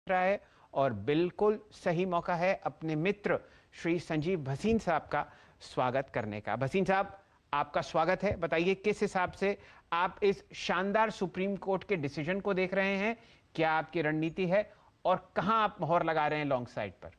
रहा है और बिल्कुल सही मौका है अपने मित्र श्री संजीव भसीन साहब का स्वागत करने का। भसीन साहब, आपका स्वागत है। बताइए किस हिसाब से आप इस शानदार सुप्रीम कोर्ट के डिसीजन को देख रहे हैं, क्या आपकी रणनीति है और कहां आप मोहर लगा रहे हैं लॉन्ग साइड पर?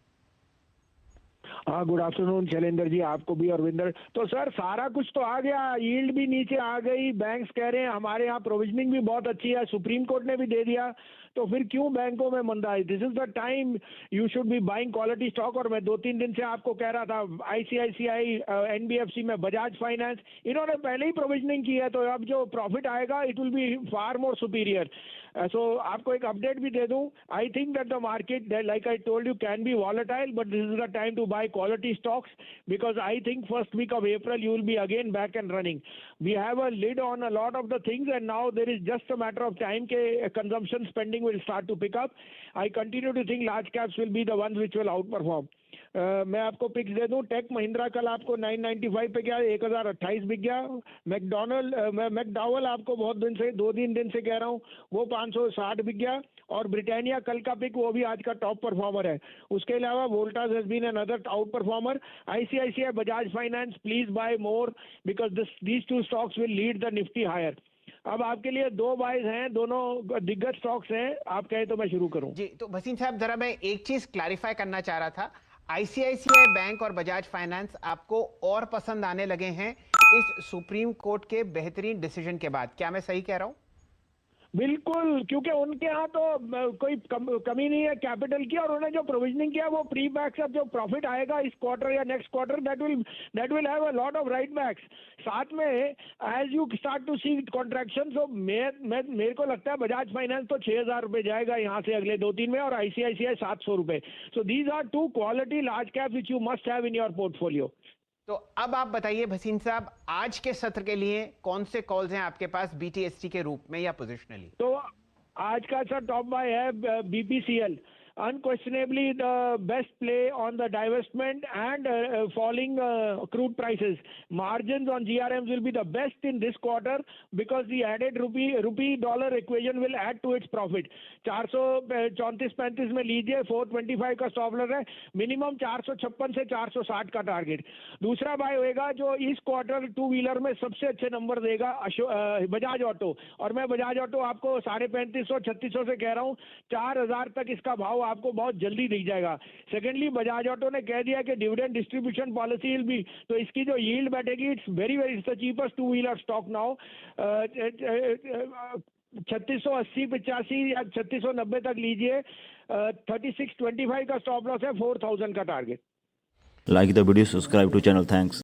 हाँ, गुड आफ्टरनून शैलेंद्र जी, आपको भी। और विंदर, तो सर सारा कुछ तो आ गया, यील्ड भी नीचे आ गई, बैंक्स कह रहे हैं हमारे यहाँ प्रोविजनिंग भी बहुत अच्छी है, सुप्रीम कोर्ट ने भी दे दिया, तो फिर क्यों बैंकों में मंदाई? This is the time you should be buying quality stock. और मैं 2-3 दिन से आपको कह रहा था, आईसीआईसीआई, एनबीएफसी में, बजाज फाइनेंस, इन्होंने पहले ही प्रोविजनिंग की है, तो अब जो प्रॉफिट आएगा it will be far more superior. So आपको एक अपडेट भी दे दूं, I think that the market, like I told you, can be volatile, but this is the time to buy quality stocks, because I think first week of April you will be again back and running. We have a lid on a lot of the things, and now there is just a matter of time ke consumption spending will start to pick up. I continue to think large caps will be the ones which will outperform. मैं आपको pics दे दूं, take Mahindra कल आपको 995 पे गया, 1028 बिक गया। McDowell आपको बहुत दिन से, 2-3 दिन से कह रहा हूं, वो 560 बिक गया। और ब्रिटानिया कल का पिक, वो भी आज का टॉप परफॉर्मर है। उसके अलावा Voltas has been another outperformer. ICICI, Bajaj finance, please buy more, because these two stocks will lead the Nifty higher. अब आपके लिए 2 बाइज हैं, दोनों दिग्गज स्टॉक्स हैं, आप कहें तो मैं शुरू करूं? जी, तो भसीन साहब, जरा मैं एक चीज क्लैरिफाई करना चाह रहा था। आईसीआईसीआई बैंक और बजाज फाइनेंस आपको और पसंद आने लगे हैं इस सुप्रीम कोर्ट के बेहतरीन डिसीजन के बाद, क्या मैं सही कह रहा हूं? बिल्कुल, क्योंकि उनके यहाँ तो कोई कमी नहीं है कैपिटल की, और उन्होंने जो प्रोविजनिंग किया वो प्री बैक्स, अब जो प्रॉफिट आएगा इस क्वार्टर या next quarter, that will have a lot of write backs. साथ में as you start to see contraction, so मेरे को लगता है बजाज फाइनेंस तो 6,000 रुपए जाएगा यहाँ से अगले 2-3 में, और आईसीआईसीआई 700 रुपए। So these are 2 quality large cap which you must have in your portfolio. तो अब आप बताइए भसीन साहब, आज के सत्र के लिए कौन से कॉल्स हैं आपके पास बीटीएसटी के रूप में या पोजिशनली? तो आज का सर टॉप बाय है BPCL, unquestionably the best play on the divestment and falling crude prices. Margins on GRMs will be the best in this quarter because the added rupee dollar equation will add to its profit. 434-35 में लीजिए, 425 का stop loss है, minimum 456 से 460 का target. दूसरा bye होएगा जो इस क्वार्टर 2 व्हीलर में सबसे अच्छे नंबर देगा, बजाज ऑटो। और मैं बजाज ऑटो आपको 3500-3600 से कह रहा हूँ, 4000 तक इसका भाव आपको बहुत जल्दी दिख जाएगा। सेकेंडली, बजाज ऑटो ने कह दिया कि dividend distribution policy will be, तो इसकी जो यील्ड बैठेगी, it's very it's the cheapest 2 wheeler stock now. 3680-85 या 3690 तक लीजिए। 3625 का स्टॉप लॉस है, 4000 का target. Like the video, subscribe to channel. Thanks.